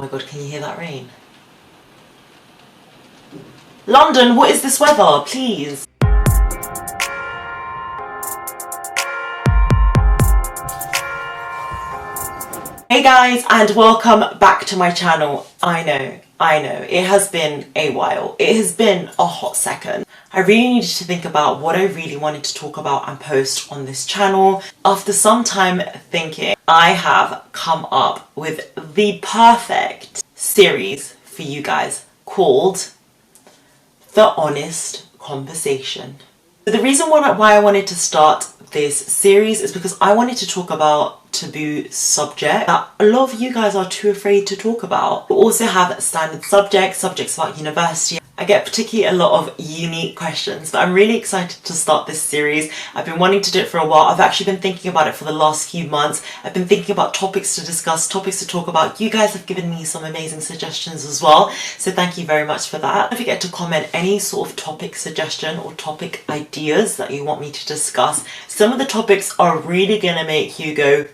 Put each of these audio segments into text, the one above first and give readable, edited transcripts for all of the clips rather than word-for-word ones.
my god, can you hear that rain? London, what is this weather? Please. Hey guys, and welcome back to my channel. I know, it has been a while. It has been a hot second. I really needed to think about what I really wanted to talk about and post on this channel. After some time thinking, I have come up with the perfect series for you guys called The Honest Conversation. The reason why I wanted to start this series is because I wanted to talk about taboo subject that a lot of you guys are too afraid to talk about. We also have standard subjects about university. I get particularly a lot of unique questions, but I'm really excited to start this series. I've been wanting to do it for a while. I've actually been thinking about it for the last few months. I've been thinking about topics to discuss, topics to talk about. You guys have given me some amazing suggestions as well, so thank you very much for that. Don't forget to comment any sort of topic suggestion or topic ideas that you want me to discuss. Some of the topics are really gonna make you go,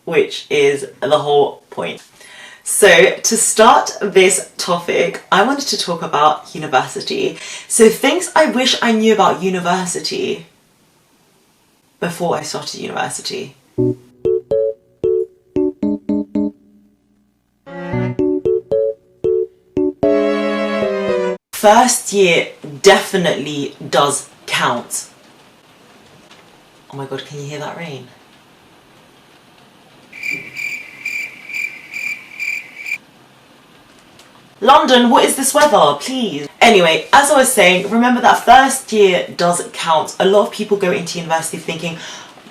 which is the whole point. So to start this topic, I wanted to talk about university. So things I wish I knew about university before I started university. First year definitely does count. Oh my god, can you hear that rain? London, what is this weather? Please. Anyway, as I was saying, remember that first year does count. A lot of people go into university thinking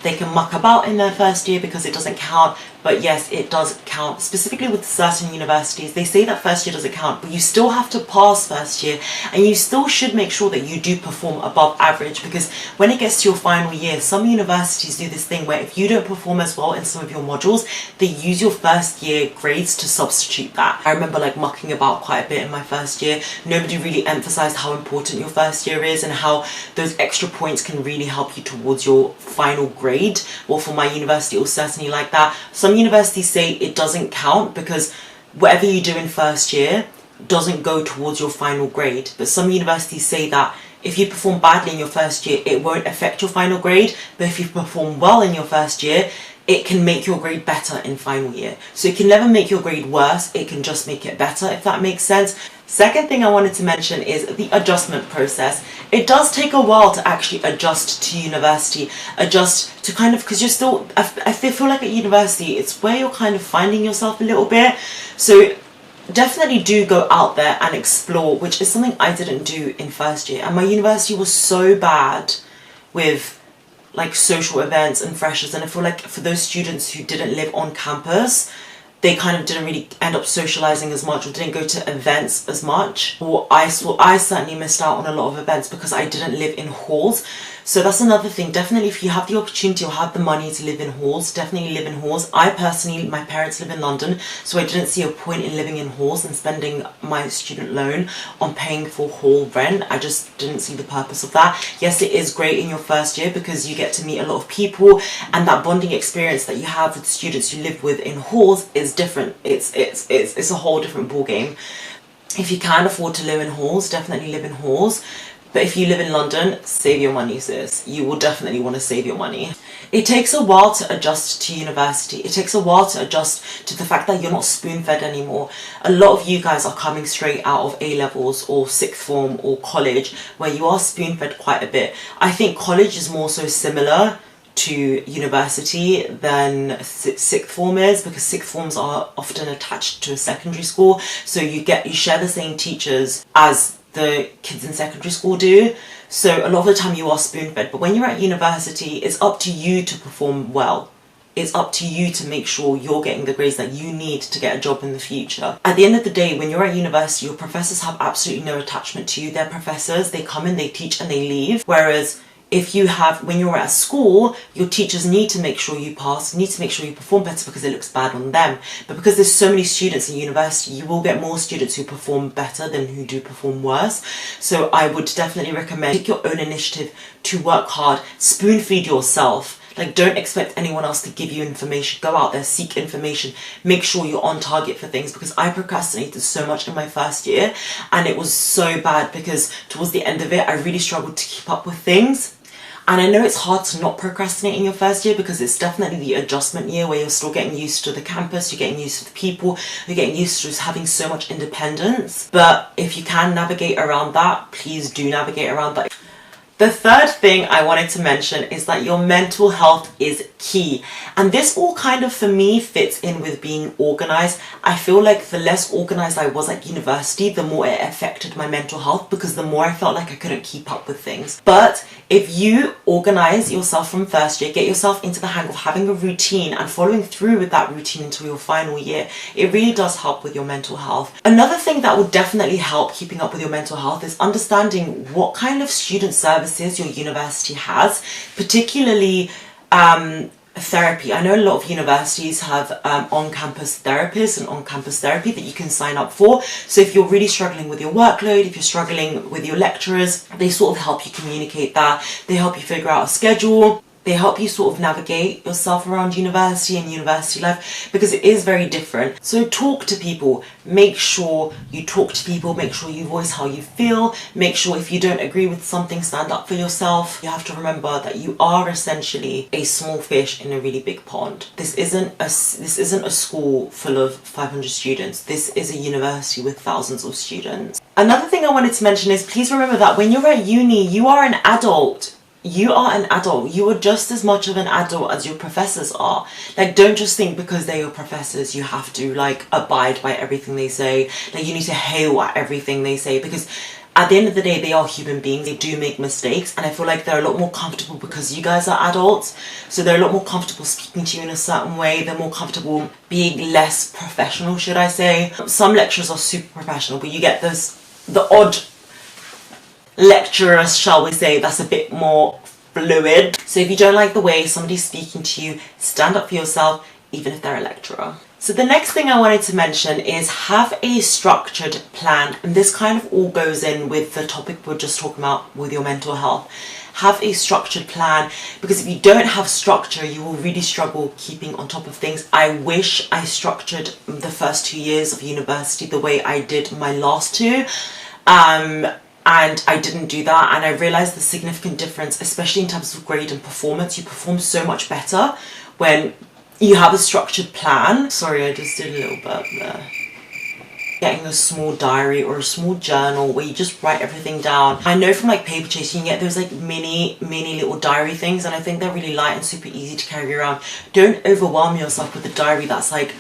they can muck about in their first year because it doesn't count. But yes, it does count. Specifically with certain universities, they say that first year doesn't count, but you still have to pass first year, and you still should make sure that you do perform above average, because when it gets to your final year, some universities do this thing where if you don't perform as well in some of your modules, they use your first year grades to substitute that. I remember like mucking about quite a bit in my first year. Nobody really emphasized how important your first year is and how those extra points can really help you towards your final grade. Well, for my university, it was certainly like that. Some universities say it doesn't count because whatever you do in first year doesn't go towards your final grade. But some universities say that if you perform badly in your first year, it won't affect your final grade. But if you perform well in your first year, it can make your grade better in final year. So it can never make your grade worse, it can just make it better, if that makes sense. Second thing I wanted to mention is the adjustment process. It does take a while to actually adjust to university, adjust to kind of, because you're still, I feel like at university, it's where you're kind of finding yourself a little bit. So definitely do go out there and explore, which is something I didn't do in first year. And my university was so bad with like social events and freshers, and I feel like for those students who didn't live on campus, they kind of didn't really end up socializing as much or didn't go to events as much. Or I certainly missed out on a lot of events because I didn't live in halls. So that's another thing. Definitely if you have the opportunity or have the money to live in halls, definitely live in halls. I personally, my parents live in London, so I didn't see a point in living in halls and spending my student loan on paying for hall rent. I just didn't see the purpose of that. Yes, it is great in your first year because you get to meet a lot of people, and that bonding experience that you have with students you live with in halls is different. It's a whole different ball game. If you can afford to live in halls, definitely live in halls. But if you live in London, save your money, sis. You will definitely want to save your money. It takes a while to adjust to university. It takes a while to adjust to the fact that you're not spoon-fed anymore. A lot of you guys are coming straight out of A-levels or sixth form or college, where you are spoon-fed quite a bit. I think college is more so similar to university than sixth form is, because sixth forms are often attached to a secondary school, so you share the same teachers as the kids in secondary school do. So a lot of the time you are spoon-fed, but when you're at university, it's up to you to perform well. It's up to you to make sure you're getting the grades that you need to get a job in the future. At the end of the day, when you're at university, your professors have absolutely no attachment to you. They're professors, they come in, they teach and they leave. Whereas when you're at school, your teachers need to make sure you pass, need to make sure you perform better because it looks bad on them. But because there's so many students in university, you will get more students who perform better than who do perform worse. So I would definitely recommend take your own initiative to work hard, spoon feed yourself. Like, don't expect anyone else to give you information. Go out there, seek information, make sure you're on target for things, because I procrastinated so much in my first year, and it was so bad because towards the end of it, I really struggled to keep up with things. And I know it's hard to not procrastinate in your first year because it's definitely the adjustment year where you're still getting used to the campus, you're getting used to the people, you're getting used to just having so much independence. But if you can navigate around that, please do navigate around that. The third thing I wanted to mention is that your mental health is key. And this all kind of, for me, fits in with being organized. I feel like the less organized I was at university, the more it affected my mental health, because the more I felt like I couldn't keep up with things. But if you organize yourself from first year, get yourself into the hang of having a routine and following through with that routine until your final year, it really does help with your mental health. Another thing that will definitely help keeping up with your mental health is understanding what kind of student services your university has, particularly therapy. I know a lot of universities have on-campus therapists and on-campus therapy that you can sign up for. So if you're really struggling with your workload, if you're struggling with your lecturers, they sort of help you communicate that. They help you figure out a schedule. They help you sort of navigate yourself around university and university life, because it is very different. So talk to people, make sure you talk to people, make sure you voice how you feel, make sure if you don't agree with something, stand up for yourself. You have to remember that you are essentially a small fish in a really big pond. This isn't a school full of 500 students. This is a university with thousands of students. Another thing I wanted to mention is, please remember that when you're at uni, you are an adult. You are an adult. You are just as much of an adult as your professors are. Like, don't just think because they're your professors you have to like abide by everything they say. Like, you need to hail at everything they say, because at the end of the day, they are human beings. They do make mistakes, and I feel like they're a lot more comfortable because you guys are adults. So they're a lot more comfortable speaking to you in a certain way. They're more comfortable being less professional, should I say. Some lecturers are super professional, but you get the odd lecturer, shall we say, that's a bit more fluid. So if you don't like the way somebody's speaking to you, stand up for yourself, even if they're a lecturer. So the next thing I wanted to mention is have a structured plan. And this kind of all goes in with the topic we're just talking about with your mental health. Have a structured plan, because if you don't have structure, you will really struggle keeping on top of things. I wish I structured the first 2 years of university the way I did my last two. And I didn't do that, and I realised the significant difference, especially in terms of grade and performance. You perform so much better when you have a structured plan. Sorry, I just did a little burp there. Getting a small diary or a small journal where you just write everything down. I know from like Paper Chase you can get those like mini little diary things, and I think they're really light and super easy to carry around. Don't overwhelm yourself with a diary that's like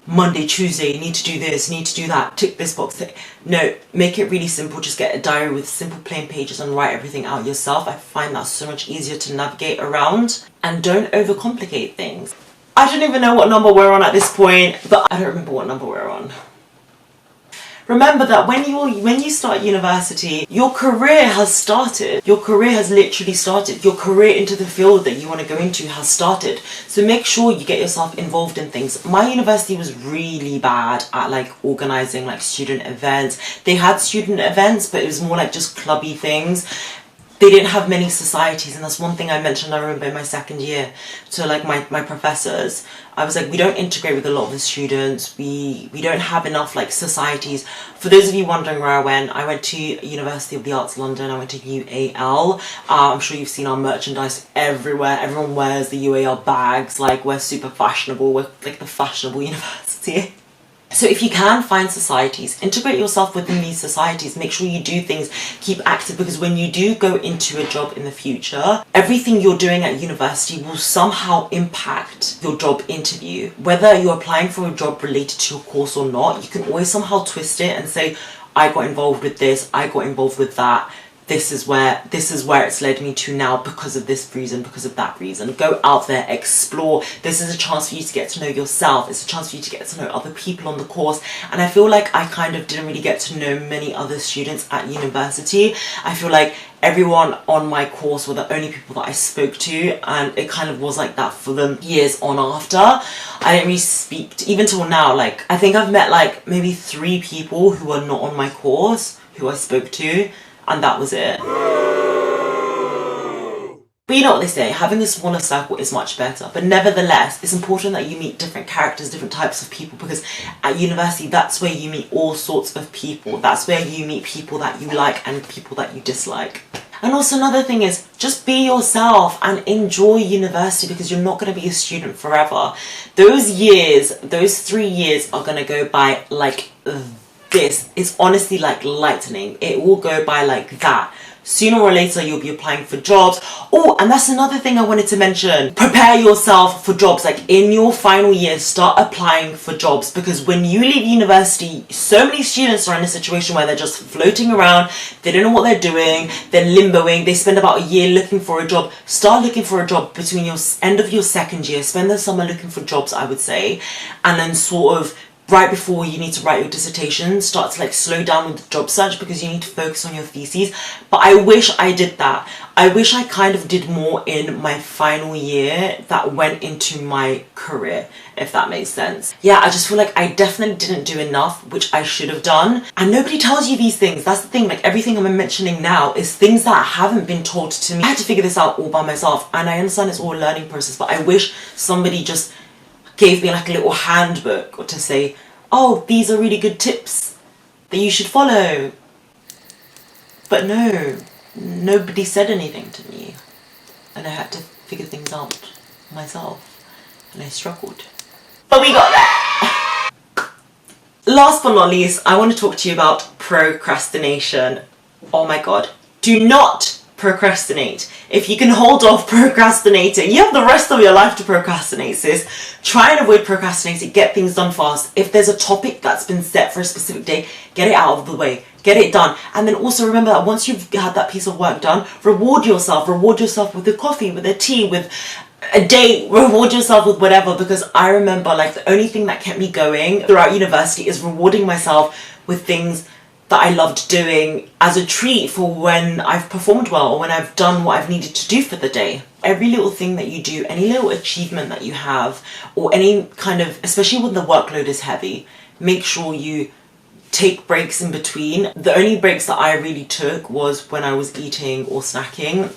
Monday, Tuesday, you need to do this, you need to do that, tick this box. No, make it really simple. Just get a diary with simple plain pages and write everything out yourself. I find that so much easier to navigate around. And don't overcomplicate things. I don't even know what number we're on at this point, but I don't remember what number we're on. Remember that when you start university, your career has started. Your career has literally started. Your career into the field that you want to go into has started. So make sure you get yourself involved in things. My university was really bad at like organising like student events. They had student events, but it was more like just clubby things. They didn't have many societies, and that's one thing I mentioned, I remember in my second year, to like my professors. I was like, we don't integrate with a lot of the students, we don't have enough like societies. For those of you wondering where I went to University of the Arts London, I went to UAL. I'm sure you've seen our merchandise everywhere, everyone wears the UAL bags, like we're super fashionable, we're like the fashionable university. So if you can find societies, integrate yourself within these societies, make sure you do things, keep active, because when you do go into a job in the future, everything you're doing at university will somehow impact your job interview. Whether you're applying for a job related to your course or not, you can always somehow twist it and say, I got involved with this, I got involved with that. This is where it's led me to now because of this reason, because of that reason. Go out there, explore. This is a chance for you to get to know yourself. It's a chance for you to get to know other people on the course. And I feel like I kind of didn't really get to know many other students at university. I feel like everyone on my course were the only people that I spoke to, and it kind of was like that for the years on after. I didn't really speak to, even till now, like I think I've met like maybe 3 people who are not on my course who I spoke to, and that was it. But you know what they say, having a smaller circle is much better. But nevertheless, it's important that you meet different characters, different types of people, because at university, that's where you meet all sorts of people. That's where you meet people that you like and people that you dislike. And also another thing is, just be yourself and enjoy university, because you're not going to be a student forever. Those years, those 3 years are going to go by like this. It's honestly like lightning. It will go by like that. Sooner or later, you'll be applying for jobs. Oh, and that's another thing I wanted to mention. Prepare yourself for jobs. Like in your final year, start applying for jobs, because when you leave university, so many students are in a situation where they're just floating around. They don't know what they're doing. They're limboing. They spend about a year looking for a job. Start looking for a job between your end of your second year. Spend the summer looking for jobs, I would say. And then sort of right before you need to write your dissertation, start to like slow down with the job search, because you need to focus on your theses. But I wish I did that. I wish I kind of did more in my final year that went into my career, if that makes sense. Yeah, I just feel like I definitely didn't do enough, which I should have done. And nobody tells you these things. That's the thing, like everything I'm mentioning now is things that haven't been told to me. I had to figure this out all by myself, and I understand it's all a learning process, but I wish somebody just gave me like a little handbook, or to say, oh, these are really good tips that you should follow. But no, nobody said anything to me, and I had to figure things out myself, and I struggled. But we got there! Last but not least, I want to talk to you about procrastination. Oh my god. Do not procrastinate. If you can hold off procrastinating, you have the rest of your life to procrastinate, sis. Try and avoid procrastinating. Get things done fast. If there's a topic that's been set for a specific day, get it out of the way. Get it done. And then also remember that once you've had that piece of work done, reward yourself. Reward yourself with a coffee, with a tea, with a date. Reward yourself with whatever, because I remember like the only thing that kept me going throughout university is rewarding myself with things that I loved doing as a treat for when I've performed well, or when I've done what I've needed to do for the day. Every little thing that you do, any little achievement that you have, or any kind of, especially when the workload is heavy, make sure you take breaks in between. The only breaks that I really took was when I was eating or snacking.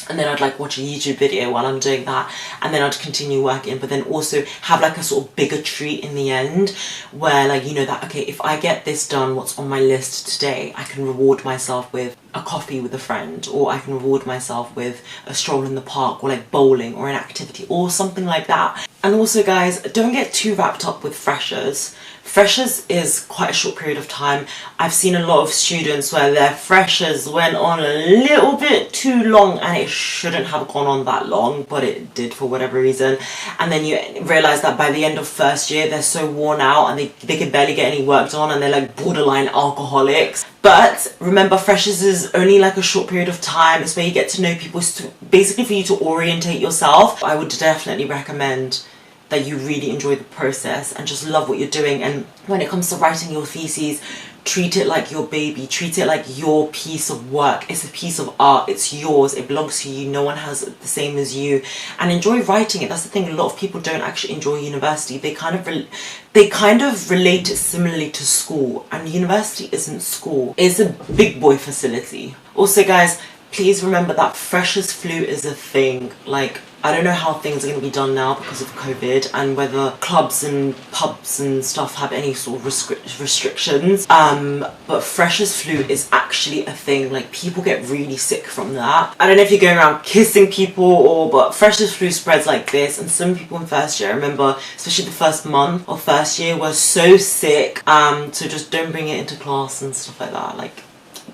And then I'd like watch a YouTube video while I'm doing that, and then I'd continue working, but then also have like a sort of bigger treat in the end, where like, you know, that okay, if I get this done, what's on my list today, I can reward myself with a coffee with a friend, or I can reward myself with a stroll in the park, or like bowling, or an activity, or something like that. And also guys, don't get too wrapped up with freshers. Freshers is quite a short period of time. I've seen a lot of students where their freshers went on a little bit too long, and it shouldn't have gone on that long, but it did for whatever reason. And then you realise that by the end of first year, they're so worn out and they can barely get any work done, and they're like borderline alcoholics. But remember, freshers is only like a short period of time. It's where you get to know people. It's basically for you to orientate yourself. I would definitely recommend that you really enjoy the process and just love what you're doing. And when it comes to writing your theses, treat it like your baby. Treat it like your piece of work. It's a piece of art. It's yours. It belongs to you. No one has it the same as you. And enjoy writing it. That's the thing. A lot of people don't actually enjoy university. They kind of relate it similarly to school. And university isn't school. It's a big boy facility. Also, guys, please remember that freshers flu is a thing. Like, I don't know how things are going to be done now because of COVID, and whether clubs and pubs and stuff have any sort of restrictions. But freshers flu is actually a thing. Like, people get really sick from that. I don't know if you're going around kissing people, but freshers flu spreads like this. And some people in first year, I remember, especially the first month of first year, were so sick. So just don't bring it into class and stuff like that. Like,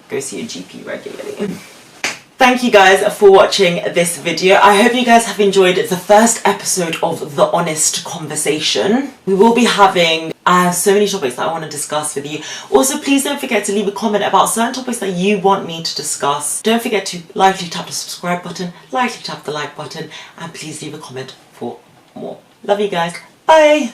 go see a GP regularly. Thank you guys for watching this video. I hope you guys have enjoyed the first episode of The Honest Conversation. We will be having so many topics that I want to discuss with you. Also, please don't forget to leave a comment about certain topics that you want me to discuss. Don't forget to lightly tap the subscribe button, lightly tap the like button, and please leave a comment for more. Love you guys. Bye!